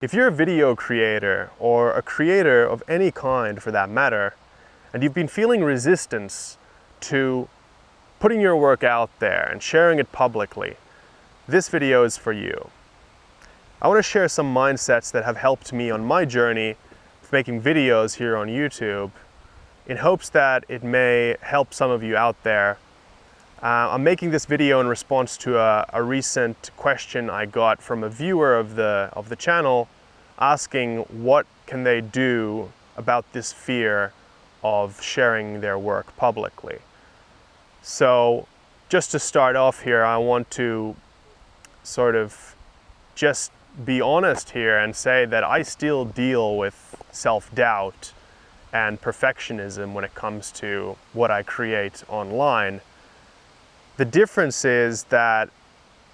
If you're a video creator or a creator of any kind for that matter, and you've been feeling resistance to putting your work out there and sharing it publicly, this video is for you. I want to share some mindsets that have helped me on my journey of making videos here on YouTube in hopes that it may help some of you out there. I'm making this video in response to a recent question I got from a viewer of the channel asking what can they do about this fear of sharing their work publicly. So just to start off here, I want to sort of just be honest here and say that I still deal with self-doubt and perfectionism when it comes to what I create online. The difference is that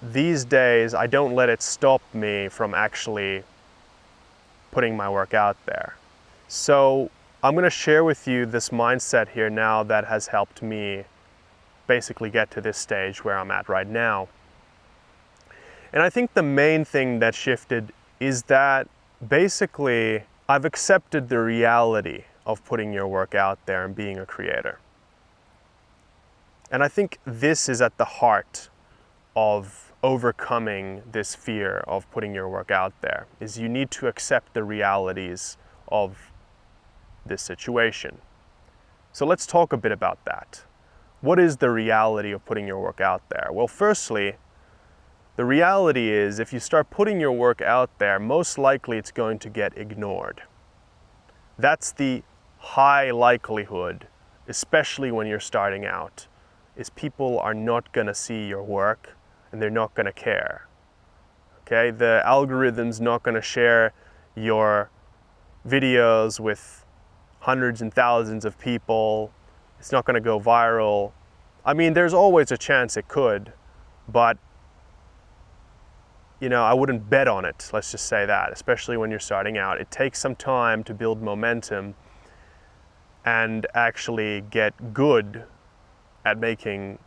these days I don't let it stop me from actually putting my work out there. So I'm going to share with you this mindset here now that has helped me basically get to this stage where I'm at right now. And I think the main thing that shifted is that basically I've accepted the reality of putting your work out there and being a creator. And I think this is at the heart of overcoming this fear of putting your work out there, is you need to accept the realities of this situation. So let's talk a bit about that. What is the reality of putting your work out there? Well, firstly, the reality is if you start putting your work out there, most likely it's going to get ignored. That's the high likelihood, especially when you're starting out, is people are not going to see your work and they're not going to care. Okay, the algorithm's not going to share your videos with hundreds and thousands of people. It's not going to go viral. I mean, there's always a chance it could, but I wouldn't bet on it, let's just say that, especially when you're starting out. It takes some time to build momentum and actually get good at making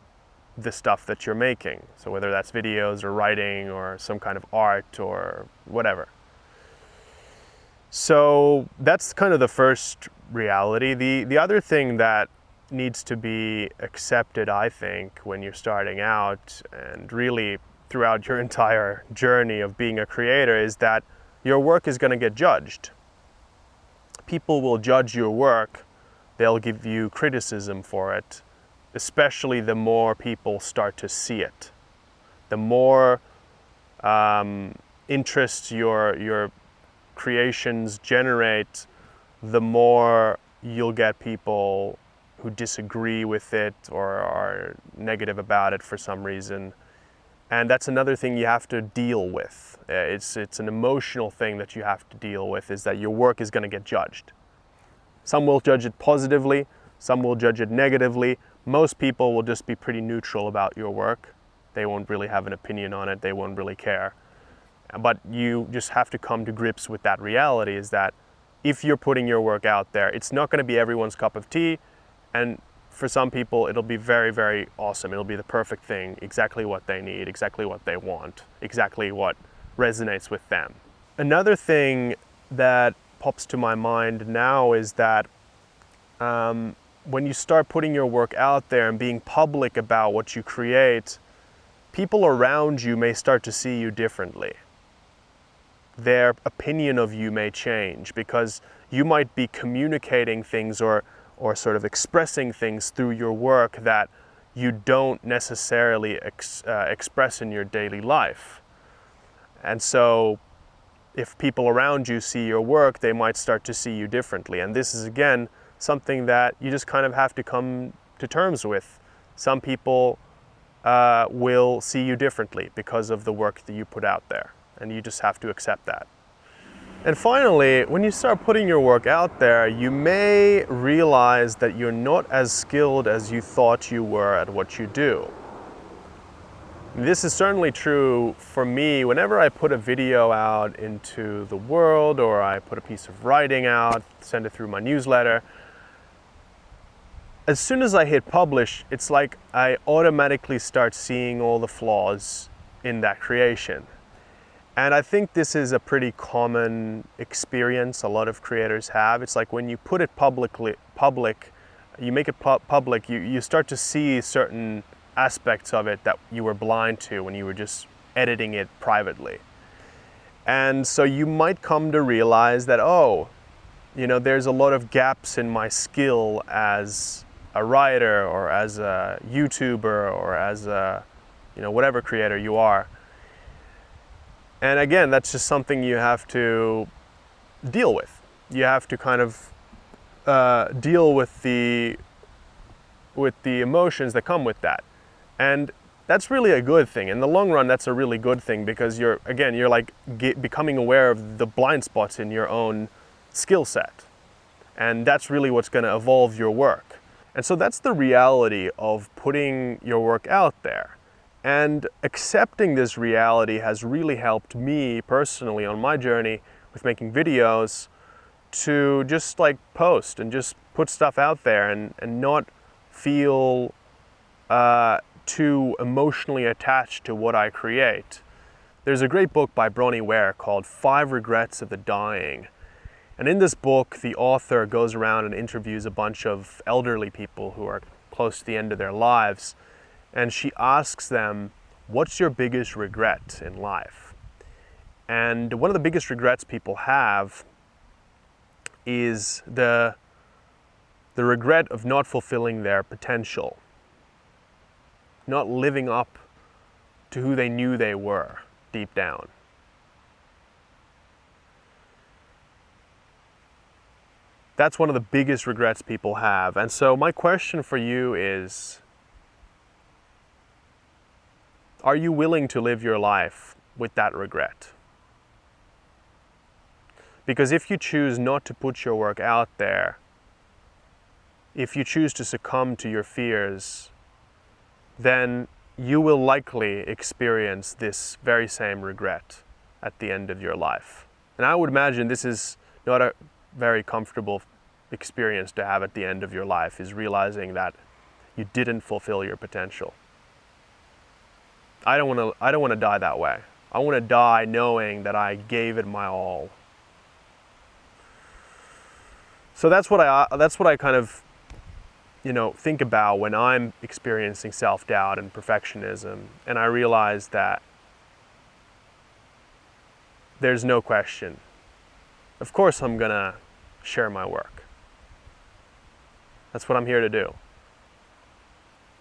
the stuff that you're making. So whether that's videos or writing or some kind of art or whatever. So that's kind of the first reality. The other thing that needs to be accepted, I think, when you're starting out and really throughout your entire journey of being a creator is that your work is going to get judged. People will judge your work. They'll give you criticism for it, especially the more people start to see it. The more interest your creations generate, the more you'll get people who disagree with it or are negative about it for some reason. And that's another thing you have to deal with. It's an emotional thing that you have to deal with, is that your work is going to get judged. Some will judge it positively, some will judge it negatively. Most people will just be pretty neutral about your work. They won't really have an opinion on it, they won't really care. But you just have to come to grips with that reality, is that if you're putting your work out there, it's not going to be everyone's cup of tea, and for some people it'll be very, very awesome. It'll be the perfect thing, exactly what they need, exactly what they want, exactly what resonates with them. Another thing that pops to my mind now is that when you start putting your work out there and being public about what you create, people around you may start to see you differently. Their opinion of you may change because you might be communicating things or sort of expressing things through your work that you don't necessarily express in your daily life. And so if people around you see your work, they might start to see you differently. And this is, again, something that you just kind of have to come to terms with. Some people will see you differently because of the work that you put out there, and you just have to accept that. And finally, when you start putting your work out there, you may realize that you're not as skilled as you thought you were at what you do. This is certainly true for me. Whenever I put a video out into the world, or I put a piece of writing out, send it through my newsletter, as soon as I hit publish, it's like I automatically start seeing all the flaws in that creation. And I think this is a pretty common experience a lot of creators have. It's like when you put it public, you make it public, you start to see certain aspects of it that you were blind to when you were just editing it privately. And so you might come to realize that, oh, there's a lot of gaps in my skill as a writer or as a YouTuber or as a, whatever creator you are. And again, that's just something you have to deal with. You have to kind of deal with the emotions that come with that. And that's really a good thing. In the long run, that's a really good thing, because you're like becoming aware of the blind spots in your own skill set. And that's really what's going to evolve your work. And so that's the reality of putting your work out there. And accepting this reality has really helped me personally on my journey with making videos to just like post and just put stuff out there and not feel too emotionally attached to what I create. There's a great book by Bronnie Ware called 5 Regrets of the Dying. And in this book, the author goes around and interviews a bunch of elderly people who are close to the end of their lives. And she asks them, what's your biggest regret in life? And one of the biggest regrets people have is the regret of not fulfilling their potential, not living up to who they knew they were deep down. That's one of the biggest regrets people have. And so my question for you is, are you willing to live your life with that regret? Because if you choose not to put your work out there, if you choose to succumb to your fears, then you will likely experience this very same regret at the end of your life. And I would imagine this is not a very comfortable experience to have at the end of your life, is realizing that you didn't fulfill your potential. I don't want to die that way. I want to die knowing that I gave it my all. So that's what I kind of think about when I'm experiencing self-doubt and perfectionism, and I realize that there's no question. Of course I'm gonna share my work. That's what I'm here to do.